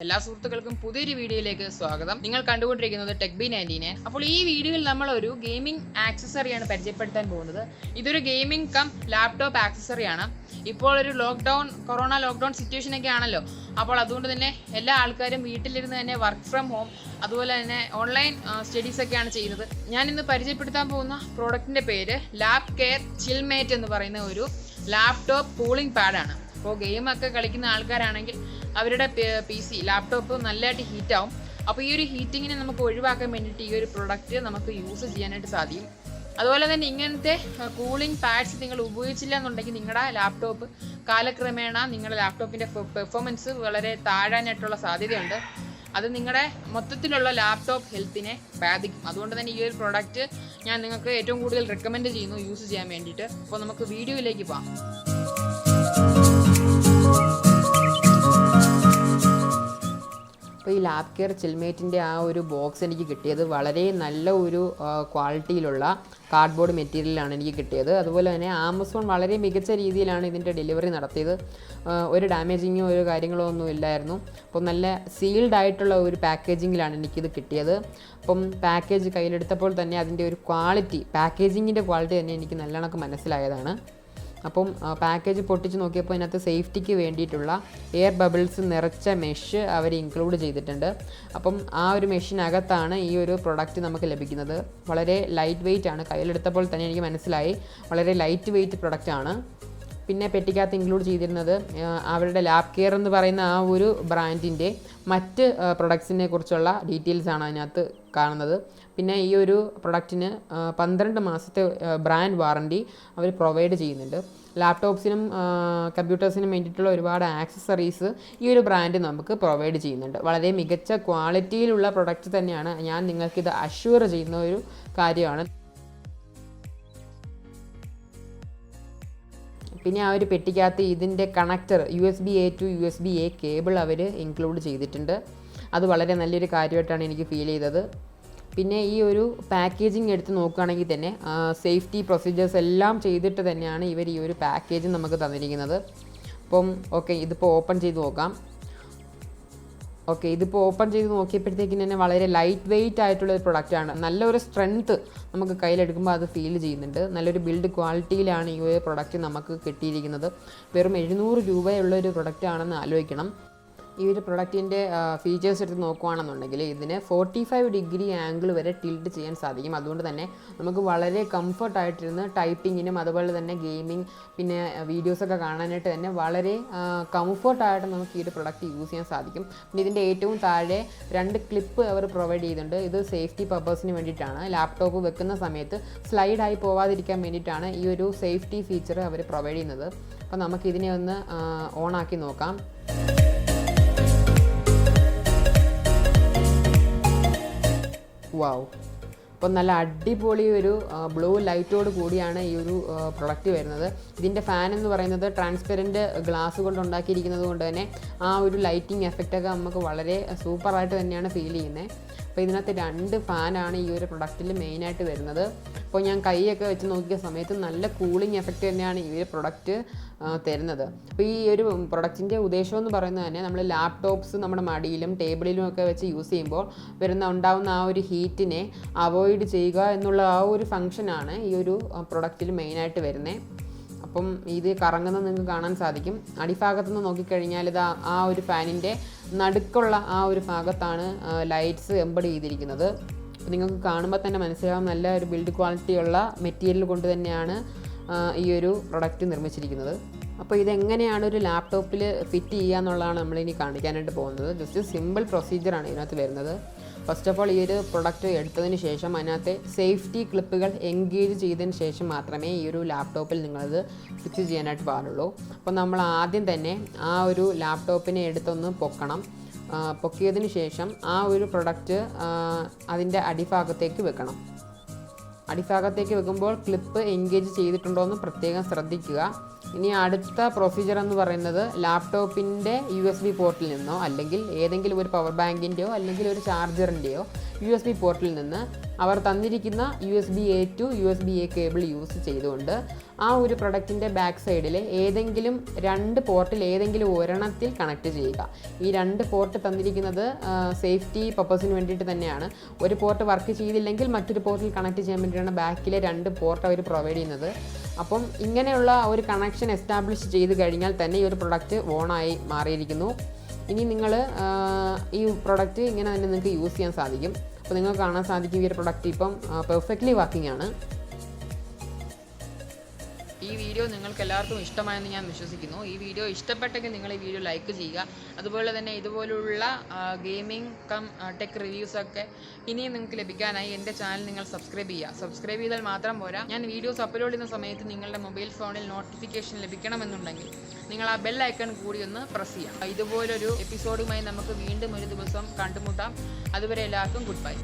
എല്ലാ സുഹൃത്തുക്കൾക്കും പുതിയൊരു വീഡിയോയിലേക്ക് സ്വാഗതം. നിങ്ങൾ കണ്ടുകൊണ്ടിരിക്കുന്നത് ടെക്ബി 99. അപ്പോൾ ഈ വീഡിയോയിൽ നമ്മൾ ഒരു ഗെയിമിംഗ് ആക്സസറിയാണ് പരിചയപ്പെടുത്താൻ പോകുന്നത്. ഇതൊരു ഗെയിമിംഗ് കം ലാപ്ടോപ്പ് ആക്സസറിയാണ്. ഇപ്പോൾ ഒരു കൊറോണ ലോക്ക്ഡൗൺ സിറ്റുവേഷൻ ഒക്കെ ആണല്ലോ. അപ്പോൾ അതുകൊണ്ട് തന്നെ എല്ലാ ആൾക്കാരും വീട്ടിലിരുന്ന് തന്നെ വർക്ക് ഫ്രം ഹോം, അതുപോലെ തന്നെ ഓൺലൈൻ സ്റ്റഡീസ് ഒക്കെയാണ് ചെയ്യുന്നത്. ഞാൻ ഇന്ന് പരിചയപ്പെടുത്താൻ പോകുന്ന പ്രോഡക്റ്റിൻ്റെ പേര് LAPCARE CHILLMATE എന്ന് പറയുന്ന ഒരു ലാപ്ടോപ്പ് കൂളിംഗ് പാഡാണ്. അപ്പോൾ ഗെയിമൊക്കെ കളിക്കുന്ന ആൾക്കാരാണെങ്കിൽ അവരുടെ PC ലാപ്ടോപ്പ് നല്ലതായിട്ട് ഹീറ്റാവും. അപ്പോൾ ഈ ഒരു ഹീറ്റിങ്ങിനെ നമുക്ക് ഒഴിവാക്കാൻ വേണ്ടിയിട്ട് ഈ ഒരു പ്രൊഡക്റ്റ് നമുക്ക് യൂസ് ചെയ്യാനായിട്ട് സാധിക്കും. അതുപോലെ തന്നെ ഇങ്ങനത്തെ കൂളിംഗ് പാഡ്സ് നിങ്ങൾ ഉപയോഗിച്ചില്ല എന്നുണ്ടെങ്കിൽ നിങ്ങളുടെ ലാപ്ടോപ്പ് കാലക്രമേണ നിങ്ങളുടെ ലാപ്ടോപ്പിൻ്റെ പെർഫോമൻസ് വളരെ താഴാനായിട്ടുള്ള സാധ്യതയുണ്ട്. അത് നിങ്ങളുടെ മൊത്തത്തിലുള്ള ലാപ്ടോപ്പ് ഹെൽത്തിനെ ബാധിക്കും. അതുകൊണ്ട് തന്നെ ഈ ഒരു പ്രൊഡക്റ്റ് ഞാൻ നിങ്ങൾക്ക് ഏറ്റവും കൂടുതൽ റെക്കമെൻഡ് ചെയ്യുന്നു യൂസ് ചെയ്യാൻ വേണ്ടിയിട്ട്. അപ്പോൾ നമുക്ക് വീഡിയോയിലേക്ക് പോകാം. അപ്പോൾ ഈ LAPCARE CHILLMATEൻ്റെ ആ ഒരു ബോക്സ് എനിക്ക് കിട്ടിയത് വളരെ നല്ല ഒരു ക്വാളിറ്റിയിലുള്ള കാർഡ്ബോർഡ് മെറ്റീരിയലാണ് എനിക്ക് കിട്ടിയത്. അതുപോലെ തന്നെ ആമസോൺ വളരെ മികച്ച രീതിയിലാണ് ഇതിൻ്റെ ഡെലിവറി നടത്തിയത്. ഒരു ഡാമേജിങ്ങോ ഒരു കാര്യങ്ങളോ ഒന്നും ഇല്ലായിരുന്നു. അപ്പം നല്ല സീൽഡ് ആയിട്ടുള്ള ഒരു പാക്കേജിങ്ങിലാണ് എനിക്കിത് കിട്ടിയത്. അപ്പം പാക്കേജ് കയ്യിലെടുത്തപ്പോൾ തന്നെ അതിൻ്റെ ഒരു ക്വാളിറ്റി, പാക്കേജിങ്ങിൻ്റെ ക്വാളിറ്റി തന്നെ എനിക്ക് നല്ലോണം മനസ്സിലായതാണ്. അപ്പം പാക്കേജ് പൊട്ടിച്ച് നോക്കിയപ്പോൾ അതിനകത്ത് സേഫ്റ്റിക്ക് വേണ്ടിയിട്ടുള്ള എയർ ബബിൾസ് നിറച്ച മെഷ് അവർ ഇൻക്ലൂഡ് ചെയ്തിട്ടുണ്ട്. അപ്പം ആ ഒരു മെഷിനകത്താണ് ഈ ഒരു പ്രൊഡക്റ്റ് നമുക്ക് ലഭിക്കുന്നത്. വളരെ ലൈറ്റ് വെയ്റ്റ് ആണ്. കയ്യിലെടുത്തപ്പോൾ തന്നെ എനിക്ക് മനസ്സിലായി വളരെ ലൈറ്റ് വെയ്റ്റ് പ്രൊഡക്റ്റാണ്. പിന്നെ പെട്ടിക്കകത്ത് ഇൻക്ലൂഡ് ചെയ്തിരുന്നത് അവരുടെ LAPCARE എന്ന് പറയുന്ന ആ ഒരു ബ്രാൻഡിൻ്റെ മറ്റ് പ്രൊഡക്ട്സിനെ കുറിച്ചുള്ള ഡീറ്റെയിൽസാണ് അതിനകത്ത് കാണുന്നത്. പിന്നെ ഈ ഒരു പ്രൊഡക്റ്റിന് 12 മാസത്തെ ബ്രാൻഡ് വാറണ്ടി അവർ പ്രൊവൈഡ് ചെയ്യുന്നുണ്ട്. ലാപ്ടോപ്സിനും കമ്പ്യൂട്ടേഴ്സിനും വേണ്ടിയിട്ടുള്ള ഒരുപാട് ആക്സസറീസ് ഈ ഒരു ബ്രാൻഡ് നമുക്ക് പ്രൊവൈഡ് ചെയ്യുന്നുണ്ട്. വളരെ മികച്ച ക്വാളിറ്റിയിലുള്ള പ്രൊഡക്റ്റ് തന്നെയാണ്. ഞാൻ നിങ്ങൾക്കിത് അഷ്യൂർ ചെയ്യുന്ന ഒരു കാര്യമാണ്. പിന്നെ ആ ഒരു പെട്ടിക്കകത്ത് ഇതിൻ്റെ connector USB-A to USB-A cable അവർ ഇൻക്ലൂഡ് ചെയ്തിട്ടുണ്ട്. അത് വളരെ നല്ലൊരു കാര്യമായിട്ടാണ് എനിക്ക് ഫീൽ ചെയ്തത്. പിന്നെ ഈ ഒരു പാക്കേജിങ് എടുത്ത് നോക്കുകയാണെങ്കിൽ തന്നെ സേഫ്റ്റി പ്രൊസീജിയേഴ്സ് എല്ലാം ചെയ്തിട്ട് തന്നെയാണ് ഇവർ ഈ ഒരു പാക്കേജ് നമുക്ക് തന്നിരിക്കുന്നത്. അപ്പം ഓക്കെ, ഇതിപ്പോൾ ഓപ്പൺ ചെയ്ത് നോക്കാം. ഇതിപ്പോൾ ഓപ്പൺ ചെയ്ത് നോക്കിയപ്പോഴത്തേക്കും തന്നെ വളരെ ലൈറ്റ് വെയ്റ്റ് ആയിട്ടുള്ളൊരു പ്രൊഡക്റ്റാണ്. നല്ലൊരു സ്ട്രെങ്ത്ത് നമുക്ക് കയ്യിലെടുക്കുമ്പോൾ അത് ഫീൽ ചെയ്യുന്നുണ്ട്. നല്ലൊരു ബിൽഡ് ക്വാളിറ്റിയിലാണ് ഈ ഒരു പ്രൊഡക്റ്റ് നമുക്ക് കിട്ടിയിരിക്കുന്നത്. വെറും 700 രൂപയുള്ളൊരു പ്രൊഡക്റ്റാണെന്ന് ആലോചിക്കണം. ഈ ഒരു പ്രൊഡക്റ്റിൻ്റെ ഫീച്ചേഴ്സ് എടുത്ത് നോക്കുകയാണെന്നുണ്ടെങ്കിൽ ഇതിന് 45 ഡിഗ്രി ആംഗിൾ വരെ ടിൽറ്റ് ചെയ്യാൻ സാധിക്കും. അതുകൊണ്ട് തന്നെ നമുക്ക് വളരെ കംഫർട്ടായിട്ടിരുന്ന് ടൈപ്പിങ്ങിനും അതുപോലെ തന്നെ ഗെയിമിങ് പിന്നെ വീഡിയോസൊക്കെ കാണാനായിട്ട് തന്നെ വളരെ കംഫർട്ടായിട്ട് നമുക്ക് ഈ ഒരു പ്രൊഡക്റ്റ് യൂസ് ചെയ്യാൻ സാധിക്കും. പിന്നെ ഇതിൻ്റെ ഏറ്റവും താഴെ 2 ക്ലിപ്പ് അവർ പ്രൊവൈഡ് ചെയ്യുന്നുണ്ട്. ഇത് സേഫ്റ്റി പർപ്പസിന് വേണ്ടിയിട്ടാണ്. ലാപ്ടോപ്പ് വെക്കുന്ന സമയത്ത് സ്ലൈഡായി പോവാതിരിക്കാൻ വേണ്ടിയിട്ടാണ് ഈ ഒരു സേഫ്റ്റി ഫീച്ചർ അവർ പ്രൊവൈഡ് ചെയ്യുന്നത്. അപ്പോൾ നമുക്കിതിനെ ഒന്ന് ഓണാക്കി നോക്കാം. വാവ്, അപ്പോൾ നല്ല അടിപൊളി ഒരു ബ്ലൂ ലൈറ്റോട് കൂടിയാണ് ഈ ഒരു പ്രൊഡക്റ്റ് വരുന്നത്. ഇതിൻ്റെ ഫാൻ എന്ന് പറയുന്നത് ട്രാൻസ്പെറൻറ്റ് ഗ്ലാസ് കൊണ്ട് ഉണ്ടാക്കിയിരിക്കുന്നത് കൊണ്ട് തന്നെ ആ ഒരു ലൈറ്റിംഗ് എഫക്റ്റൊക്കെ നമുക്ക് വളരെ സൂപ്പറായിട്ട് തന്നെയാണ് ഫീൽ ചെയ്യുന്നത്. അപ്പോൾ ഇതിനകത്ത് 2 ഫാനാണ് ഈ ഒരു പ്രൊഡക്റ്റിൽ മെയിനായിട്ട് വരുന്നത്. അപ്പോൾ ഞാൻ കൈയൊക്കെ വെച്ച് നോക്കിയ സമയത്ത് നല്ല കൂളിംഗ് എഫക്റ്റ് തന്നെയാണ് ഈ ഒരു പ്രൊഡക്റ്റ് തരുന്നത്. അപ്പോൾ ഈ ഒരു പ്രൊഡക്റ്റിൻ്റെ ഉദ്ദേശം എന്ന് പറയുന്നത് തന്നെ നമ്മൾ ലാപ്ടോപ്സ് നമ്മുടെ മടിയിലും ടേബിളിലും ഒക്കെ വെച്ച് യൂസ് ചെയ്യുമ്പോൾ ഉണ്ടാവുന്ന ആ ഒരു ഹീറ്റിനെ അവോയ്ഡ് ചെയ്യുക എന്നുള്ള ആ ഒരു ഫംഗ്ഷനാണ് ഈ ഒരു പ്രൊഡക്റ്റിൽ മെയിനായിട്ട് വരുന്നത്. അപ്പം ഇത് കറങ്ങുന്നത് നിങ്ങൾക്ക് കാണാൻ സാധിക്കും. അടിഭാഗത്തുനിന്ന് നോക്കിക്കഴിഞ്ഞാൽ ഇത് ആ ഒരു ഫാനിൻ്റെ നടുക്കുള്ള ആ ഒരു ഭാഗത്താണ് ലൈറ്റ്സ് എംബഡ് ചെയ്തിരിക്കുന്നത്. അപ്പോൾ നിങ്ങൾക്ക് കാണുമ്പോൾ തന്നെ മനസ്സിലാവും നല്ല ഒരു ബിൽഡ് ക്വാളിറ്റിയുള്ള മെറ്റീരിയൽ കൊണ്ട് തന്നെയാണ് ഈ ഒരു പ്രൊഡക്റ്റ് നിർമ്മിച്ചിരിക്കുന്നത്. അപ്പോൾ ഇതെങ്ങനെയാണ് ഒരു ലാപ്ടോപ്പിൽ ഫിറ്റ് ചെയ്യുക എന്നുള്ളതാണ് നമ്മളിനി കാണിക്കാനായിട്ട് പോകുന്നത്. ജസ്റ്റ് സിമ്പിൾ പ്രൊസീജിയറാണ് ഇതിനകത്ത് വരുന്നത്. ഫസ്റ്റ് ഓഫ് ഓൾ ഈ ഒരു പ്രൊഡക്റ്റ് എടുത്തതിന് ശേഷം അതിനകത്തെ സേഫ്റ്റി ക്ലിപ്പുകൾ എൻഗേജ് ചെയ്തതിന് ശേഷം മാത്രമേ ഈ ഒരു ലാപ്ടോപ്പിൽ നിങ്ങളത് ഫിക്സ് ചെയ്യാനായിട്ട് പാടുള്ളൂ. അപ്പോൾ നമ്മൾ ആദ്യം തന്നെ ആ ഒരു ലാപ്ടോപ്പിനെ എടുത്തൊന്ന് പൊക്കണം. പൊക്കിയതിന് ശേഷം ആ ഒരു പ്രൊഡക്റ്റ് അതിൻ്റെ അടിഭാഗത്തേക്ക് വെക്കണം. അടിഭാഗത്തേക്ക് വെക്കുമ്പോൾ ക്ലിപ്പ് എൻഗേജ് ചെയ്തിട്ടുണ്ടോ എന്ന് പ്രത്യേകം ശ്രദ്ധിക്കുക. ഇനി അടുത്ത പ്രൊസീജിയർ എന്ന് പറയുന്നത് ലാപ്ടോപ്പിൻ്റെ USB പോർട്ടിൽ നിന്നോ അല്ലെങ്കിൽ ഏതെങ്കിലും ഒരു പവർ ബാങ്കിൻ്റെയോ അല്ലെങ്കിൽ ഒരു ചാർജറിൻ്റെയോ USB പോർട്ടിൽ നിന്ന് അവർ തന്നിരിക്കുന്ന USB-A to USB-A cable use ചെയ്തുകൊണ്ട് ആ ഒരു പ്രൊഡക്റ്റിൻ്റെ ബാക്ക് സൈഡിൽ ഏതെങ്കിലും 2 പോർട്ടിൽ ഏതെങ്കിലും ഒരെണ്ണത്തിൽ കണക്ട് ചെയ്യുക. ഈ 2 പോർട്ട് തന്നിരിക്കുന്നത് സേഫ്റ്റി പർപ്പസിന് വേണ്ടിയിട്ട് തന്നെയാണ്. ഒരു പോർട്ട് വർക്ക് ചെയ്തില്ലെങ്കിൽ മറ്റൊരു പോർട്ടിൽ കണക്ട് ചെയ്യാൻ വേണ്ടിയിട്ടാണ് ബാക്കിലെ 2 പോർട്ട് അവർ പ്രൊവൈഡ് ചെയ്യുന്നത്. അപ്പം ഇങ്ങനെയുള്ള ഒരു കണക്ഷൻ എസ്റ്റാബ്ലിഷ് ചെയ്ത് കഴിഞ്ഞാൽ തന്നെ ഈ ഒരു പ്രൊഡക്റ്റ് ഓണായി മാറിയിരിക്കുന്നു. ഇനി നിങ്ങൾ ഈ പ്രൊഡക്റ്റ് ഇങ്ങനെ തന്നെ നിങ്ങൾക്ക് യൂസ് ചെയ്യാൻ സാധിക്കും. അപ്പോൾ നിങ്ങൾക്ക് കാണാൻ സാധിക്കും ഈ ഒരു പ്രൊഡക്റ്റ് ഇപ്പം പെർഫെക്റ്റ്ലി വർക്കിംഗ് ആണ്. ഈ വീഡിയോ നിങ്ങൾക്ക് എല്ലാവർക്കും ഇഷ്ടമായെന്ന് ഞാൻ വിശ്വസിക്കുന്നു. ഈ വീഡിയോ ഇഷ്ടപ്പെട്ടെങ്കിൽ നിങ്ങൾ ഈ വീഡിയോ ലൈക്ക് ചെയ്യുക. അതുപോലെ തന്നെ ഇതുപോലുള്ള ഗെയിമിംഗ് ടെക് റിവ്യൂസൊക്കെ ഇനിയും നിങ്ങൾക്ക് ലഭിക്കാനായി എൻ്റെ ചാനൽ നിങ്ങൾ സബ്സ്ക്രൈബ് ചെയ്യുക. സബ്സ്ക്രൈബ് ചെയ്താൽ മാത്രം പോരാ, ഞാൻ വീഡിയോസ് അപ്ലോഡ് ചെയ്യുന്ന സമയത്ത് നിങ്ങളുടെ മൊബൈൽ ഫോണിൽ നോട്ടിഫിക്കേഷൻ ലഭിക്കണമെന്നുണ്ടെങ്കിൽ നിങ്ങൾ ആ ബെൽ ഐക്കൺ കൂടി ഒന്ന് പ്രസ് ചെയ്യാം. ഇതുപോലൊരു എപ്പിസോഡുമായി നമുക്ക് വീണ്ടും ഒരു ദിവസം കണ്ടുമുട്ടാം. അതുവരെ എല്ലാവർക്കും ഗുഡ് ബൈ.